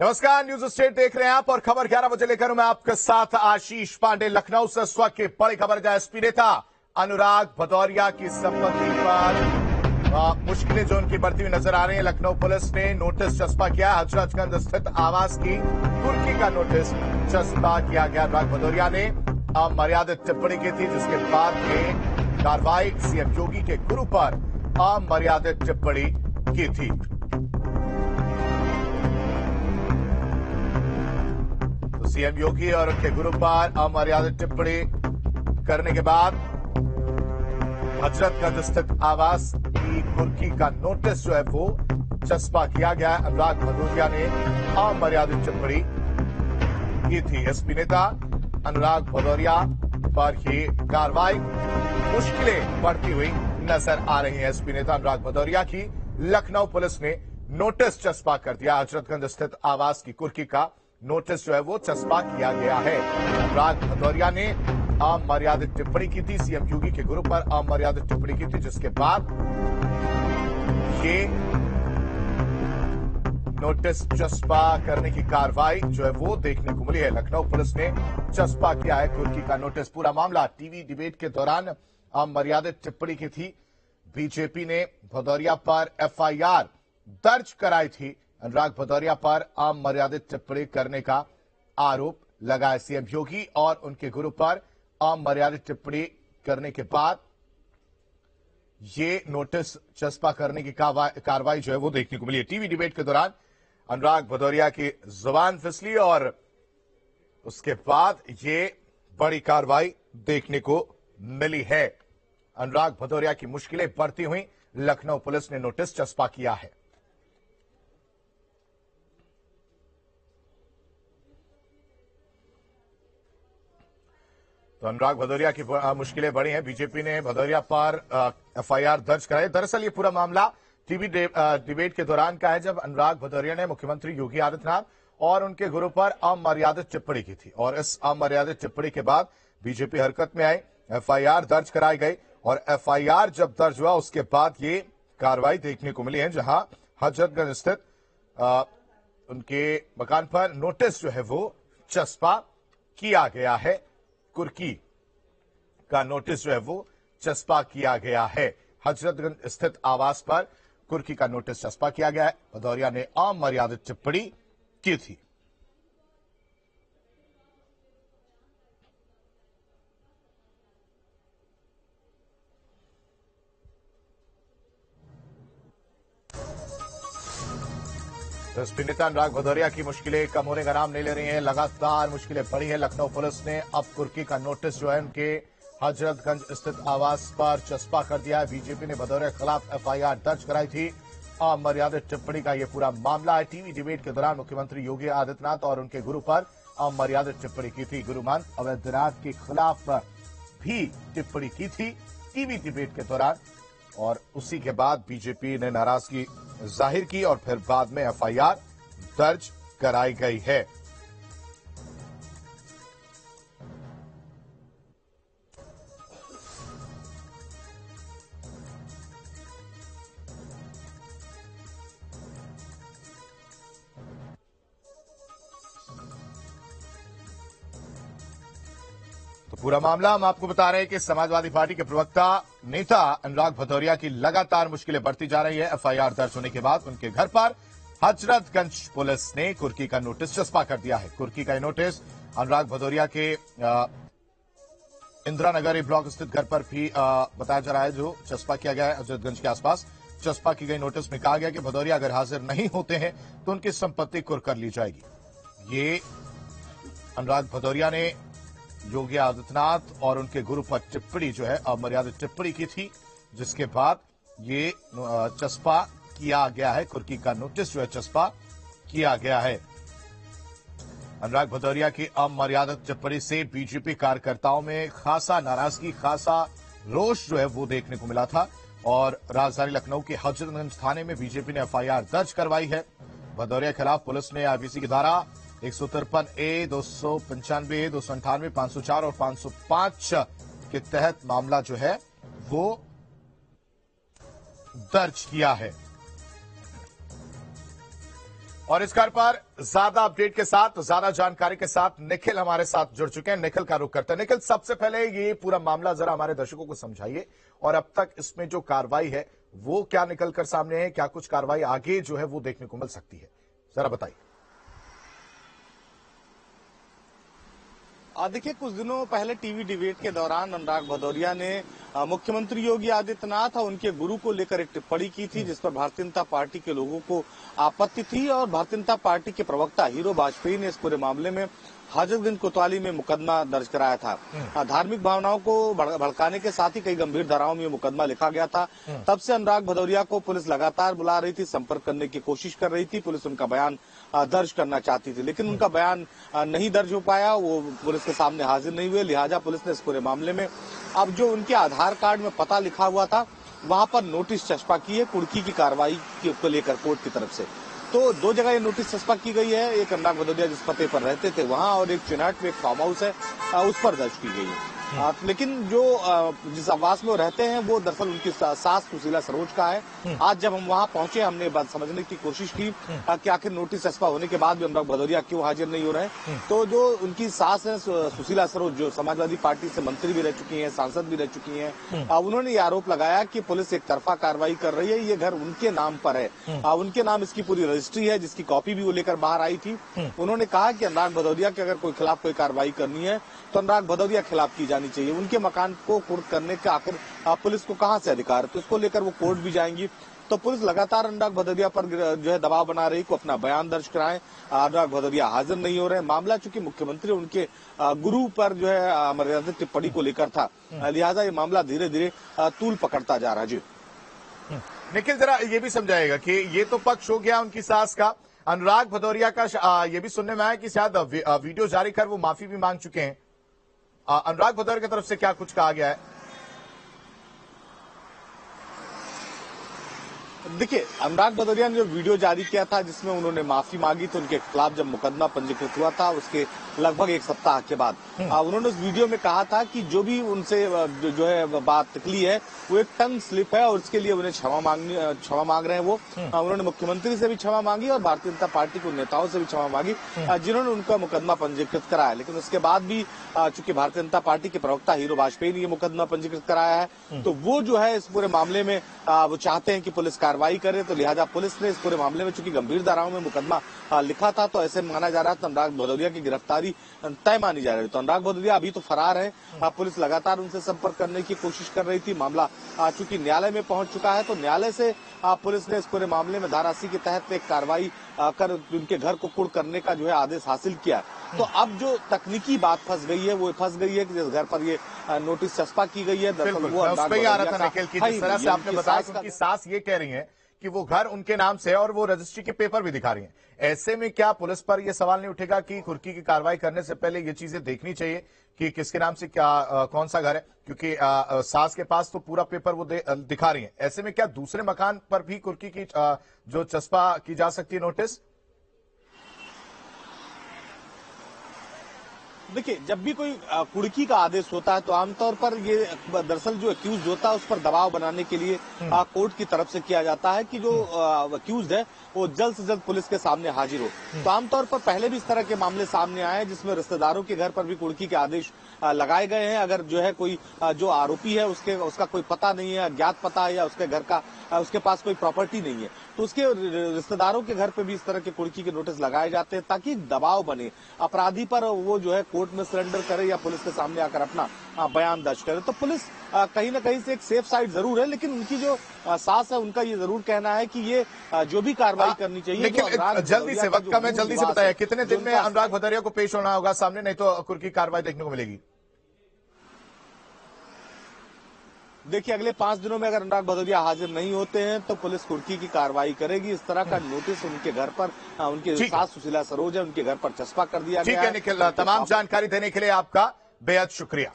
नमस्कार, news state देख रहे हैं आप और खबर 11 बजे लेकर मैं आपके साथ आशीष पांडे। लखनऊ से इस वक्त की बड़ी खबर का एसपी नेता अनुराग भदौरिया की संपत्ति पर मुश्किलें जो उनकी बढ़ती हुई नजर आ रही है। लखनऊ पुलिस ने नोटिस चस्पा किया। हजरतगंज स्थित आवास की कुर्की का नोटिस चस्पा किया गया। अनुराग भदौरिया ने अमर्यादित टिप्पणी की थी, जिसके बाद में कार्रवाई सीएम योगी के गुरु पर अमर्यादित टिप्पणी की थी। सीएम योगी और उनके गुरु पर अमर्यादित टिप्पणी करने के बाद हजरतगंज स्थित आवास की कुर्की का नोटिस जो है वो चस्पा किया गया। अनुराग भदौरिया ने अमर्यादित टिप्पणी की थी। एसपी नेता अनुराग भदौरिया पर ही कार्रवाई मुश्किलें बढ़ती हुई नजर आ रही है। एसपी नेता अनुराग भदौरिया की लखनऊ पुलिस ने नोटिस चस्पा कर दिया। हजरतगंज स्थित आवास की कुर्की का नोटिस जो है वो चस्पा किया गया है। अनुराग भदौरिया ने अमर्यादित टिप्पणी की थी। सीएम योगी के गुरु पर अमर्यादित टिप्पणी की थी, जिसके बाद ये नोटिस चस्पा करने की कार्रवाई जो है वो देखने को मिली है। लखनऊ पुलिस ने चस्पा किया है कुर्की का नोटिस। पूरा मामला टीवी डिबेट के दौरान अमर्यादित टिप्पणी की थी। बीजेपी ने भदौरिया पर एफआईआर दर्ज कराई थी। अनुराग भदौरिया पर अमर्यादित टिप्पणी करने का आरोप लगाया। सीएम योगी और उनके गुरु पर अमर्यादित टिप्पणी करने के बाद ये नोटिस चस्पा करने की कार्रवाई जो है वो देखने को मिली है। टीवी डिबेट के दौरान अनुराग भदौरिया की जुबान फिसली और उसके बाद ये बड़ी कार्रवाई देखने को मिली है। अनुराग भदौरिया की मुश्किलें बढ़ती हुई लखनऊ पुलिस ने नोटिस चस्पा किया है। तो अनुराग भदौरिया की मुश्किलें बढ़ी हैं। बीजेपी ने भदौरिया पर एफआईआर दर्ज कराई। दरअसल ये पूरा मामला टीवी डिबेट के दौरान का है, जब अनुराग भदौरिया ने मुख्यमंत्री योगी आदित्यनाथ और उनके गुरु पर अमर्यादित टिप्पणी की थी और इस अमर्यादित टिप्पणी के बाद बीजेपी हरकत में आई। एफआईआर दर्ज कराई गई और एफआईआर जब दर्ज हुआ उसके बाद ये कार्रवाई देखने को मिली है, जहां हजरतगंज स्थित उनके मकान पर नोटिस जो है वो चस्पा किया गया है। कुर्की का नोटिस जो है वो चस्पा किया गया है। हजरतगंज स्थित आवास पर कुर्की का नोटिस चस्पा किया गया है। भदौरिया ने अमर्यादित टिप्पणी की थी। एसपी नेता अनुराग भदौरिया की मुश्किलें कम होने का नाम नहीं ले रही हैं। लगातार मुश्किलें बढ़ी हैं। लखनऊ पुलिस ने अब कुर्की का नोटिस जो है उनके हजरतगंज स्थित आवास पर चस्पा कर दिया है। बीजेपी ने भदौरिया के खिलाफ एफआईआर दर्ज कराई थी। अमर्यादित टिप्पणी का यह पूरा मामला है। टीवी डिबेट के दौरान मुख्यमंत्री योगी आदित्यनाथ और उनके गुरु पर अमर्यादित टिप्पणी की थी। गुरुमान अवैधनाथ के खिलाफ भी टिप्पणी की थी टीवी डिबेट के दौरान और उसी के बाद बीजेपी ने नाराजगी जाहिर की और फिर बाद में एफआईआर दर्ज कराई गई है। तो पूरा मामला हम आपको बता रहे हैं कि समाजवादी पार्टी के प्रवक्ता नेता अनुराग भदौरिया की लगातार मुश्किलें बढ़ती जा रही है। एफआईआर दर्ज होने के बाद उनके घर पर हजरतगंज पुलिस ने कुर्की का नोटिस चस्पा कर दिया है। कुर्की का नोटिस अनुराग भदौरिया के इंदिरा नगर ब्लॉक स्थित घर पर भी बताया जा रहा है, जो चस्पा किया गया है। हजरतगंज के आसपास चस्पा की गई नोटिस में कहा गया कि भदौरिया अगर हाजिर नहीं होते हैं तो उनकी संपत्ति कुर्क कर ली जाएगी। ये अनुराग भदौरिया ने योगी आदित्यनाथ और उनके गुरु पर टिप्पणी जो है अमर्यादित टिप्पणी की थी, जिसके बाद ये चस्पा किया गया है। कुर्की का नोटिस जो है चस्पा किया गया है। अनुराग भदौरिया की अमर्यादित टिप्पणी से बीजेपी कार्यकर्ताओं में खासा नाराजगी, खासा रोष जो है वो देखने को मिला था और राजधानी लखनऊ के हजरतगंज थाने में बीजेपी ने एफआईआर दर्ज करवाई है। भदौरिया के खिलाफ पुलिस ने आईपीसी की धारा 153A, 295A, 298, 504 और 505 के तहत मामला जो है वो दर्ज किया है। और इस घर पर ज्यादा अपडेट के साथ, ज्यादा जानकारी के साथ निखिल हमारे साथ जुड़ चुके हैं। निखिल का रुख करते हैं। निखिल, सबसे पहले ये पूरा मामला जरा हमारे दर्शकों को समझाइए और अब तक इसमें जो कार्रवाई है वो क्या निकल कर सामने है, क्या कुछ कार्रवाई आगे जो है वो देखने को मिल सकती है, जरा बताइए। देखिए, कुछ दिनों पहले टीवी डिबेट के दौरान अनुराग भदौरिया ने मुख्यमंत्री योगी आदित्यनाथ और उनके गुरु को लेकर एक टिप्पणी की थी, जिस पर भारतीय जनता पार्टी के लोगों को आपत्ति थी और भारतीय जनता पार्टी के प्रवक्ता हीरो वाजपेयी ने इस पूरे मामले में हजरतगंज कोतवाली में मुकदमा दर्ज कराया था। धार्मिक भावनाओं को भड़काने के साथ ही कई गंभीर धाराओं में मुकदमा लिखा गया था। तब से अनुराग भदौरिया को पुलिस लगातार बुला रही थी, संपर्क करने की कोशिश कर रही थी। पुलिस उनका बयान दर्ज करना चाहती थी, लेकिन उनका बयान नहीं दर्ज हो पाया, वो पुलिस के सामने हाजिर नहीं हुए। लिहाजा पुलिस ने इस पूरे मामले में अब जो उनके आधार कार्ड में पता लिखा हुआ था वहां पर नोटिस चस्पा की है कुर्की की कार्रवाई को लेकर कोर्ट की तरफ से। तो दो जगह ये नोटिस चस्पा की गई है, एक अनुराग भदौरिया जिस पते पर रहते थे वहां और एक चिनाट में एक फार्म हाउस है उस पर दर्ज की गई है। लेकिन जो जिस आवास में वो रहते हैं वो दरअसल उनकी सास सुशीला सरोज का है। आज जब हम वहां पहुंचे हमने बात समझने की कोशिश की कि आखिर नोटिस चस्पा होने के बाद भी अनुराग भदौरिया क्यों हाजिर नहीं हो रहे हैं। तो जो उनकी सास है सुशीला सरोज, जो समाजवादी पार्टी से मंत्री भी रह चुकी हैं, सांसद भी रह चुकी हैं, उन्होंने ये आरोप लगाया कि पुलिस एक तरफा कार्रवाई कर रही है, ये घर उनके नाम पर है, उनके नाम इसकी पूरी रजिस्ट्री है, जिसकी कॉपी भी वो लेकर बाहर आई थी। उन्होंने कहा कि अनुराग भदौरिया के अगर कोई खिलाफ कोई कार्रवाई करनी है तो अनुराग भदौरिया खिलाफ की जानी चाहिए। उनके मकान को कुर्क करने का आखिर पुलिस को कहां से अधिकार है, तो इसको लेकर वो कोर्ट भी जाएंगी। तो पुलिस लगातार अनुराग भदौरिया पर जो है दबाव बना रही को अपना बयान दर्ज कराएं। अनुराग भदौरिया हाजिर नहीं हो रहे। मामला चूंकि मुख्यमंत्री उनके गुरु पर जो है मर्यादित टिप्पणी को लेकर था, लिहाजा ये मामला धीरे धीरे तूल पकड़ता जा रहा है। जी निखिल, जरा ये भी समझाएगा कि ये तो पक्ष हो गया उनकी सास का, अनुराग भदौरिया का ये भी सुनने में आया कि शायद वीडियो जारी कर वो माफी भी मांग चुके हैं। अनुराग भदौरिया की तरफ से क्या कुछ कहा गया है? देखिए, अनुराग भदौरिया ने जो वीडियो जारी किया था जिसमें उन्होंने माफी मांगी तो उनके खिलाफ जब मुकदमा पंजीकृत हुआ था उसके लगभग एक सप्ताह के बाद उन्होंने उस वीडियो में कहा था कि जो भी उनसे जो है बात निकली है वो एक टंग स्लिप है और उसके लिए उन्हें क्षमा मांग रहे हैं। वो उन्होंने मुख्यमंत्री से भी क्षमा मांगी और भारतीय जनता पार्टी के नेताओं से भी क्षमा मांगी जिन्होंने उनका मुकदमा पंजीकृत कराया। लेकिन उसके बाद भी चूंकि भारतीय जनता पार्टी के प्रवक्ता हीरो वाजपेयी ने ये मुकदमा पंजीकृत कराया है तो वो जो है इस पूरे मामले में वो चाहते हैं कि पुलिस कार्रवाई करे। तो लिहाजा पुलिस ने इस पूरे मामले में चूंकि गंभीर धाराओं में मुकदमा लिखा था तो ऐसे माना जा रहा था अनुराग भदौरिया की गिरफ्तारी तय मानी जा रही। तो अनुराग भदौरिया अभी तो फरार है। पुलिस लगातार उनसे संपर्क करने की कोशिश कर रही थी। मामला चूंकि न्यायालय में पहुंच चुका है तो न्यायालय से पुलिस ने इस पूरे मामले में धारा 80 के तहत एक कार्रवाई कर उनके घर को कुर्क करने का जो है आदेश हासिल किया। तो अब जो तकनीकी बात फंस गई है वो फंस गई है कि जिस घर पर ये नोटिस चस्पा की गई है दरअसल वो आ रहा था निखिल की जिस तरह से आपने बताया कि उनकी सास ये कह रही है कि वो घर उनके नाम से है और वो रजिस्ट्री के पेपर भी दिखा रही हैं। ऐसे में क्या पुलिस पर यह सवाल नहीं उठेगा कि कुर्की की कार्रवाई करने से पहले ये चीजें देखनी चाहिए कि किसके नाम से क्या कौन सा घर है, क्योंकि सास के पास तो पूरा पेपर वो दिखा रही हैं। ऐसे में क्या दूसरे मकान पर भी कुर्की की जो चस्पा की जा सकती है नोटिस? देखिए, जब भी कोई कुर्की का आदेश होता है तो आमतौर पर ये दरअसल जो अक्यूज होता है उस पर दबाव बनाने के लिए कोर्ट की तरफ से किया जाता है कि जो अक्यूज है वो जल्द से जल्द पुलिस के सामने हाजिर हो। तो आमतौर पर पहले भी इस तरह के मामले सामने आए हैं जिसमें रिश्तेदारों के घर पर भी कुर्की के आदेश लगाए गए हैं। अगर जो है कोई जो आरोपी है उसका कोई पता नहीं है, अज्ञात पता है या उसके घर का उसके पास कोई प्रॉपर्टी नहीं है तो उसके रिश्तेदारों के घर पे भी इस तरह के कुर्की के नोटिस लगाए जाते हैं ताकि दबाव बने अपराधी पर, वो जो है कोर्ट में सरेंडर करे या पुलिस के सामने आकर अपना बयान दर्ज करे। तो पुलिस कहीं ना कहीं से एक सेफ साइड जरूर है, लेकिन उनकी जो सास है उनका ये जरूर कहना है कि ये जो भी कार्रवाई करनी चाहिए। लेकिन जल्दी से वक्त कम है, जल्दी से बताया कितने दिन में अनुराग भदौरिया को पेश होना होगा सामने, नहीं तो कुर्की कार्रवाई देखने को मिलेगी? देखिए, अगले 5 दिनों में अगर अनुराग भदौरिया हाजिर नहीं होते हैं तो पुलिस कुर्की की कार्रवाई करेगी। इस तरह का नोटिस उनके घर पर उनके सास सुशीला सरोज है उनके घर पर चस्पा कर दिया गया है। ठीक है निखिल, तमाम जानकारी देने के लिए आपका बेहद शुक्रिया।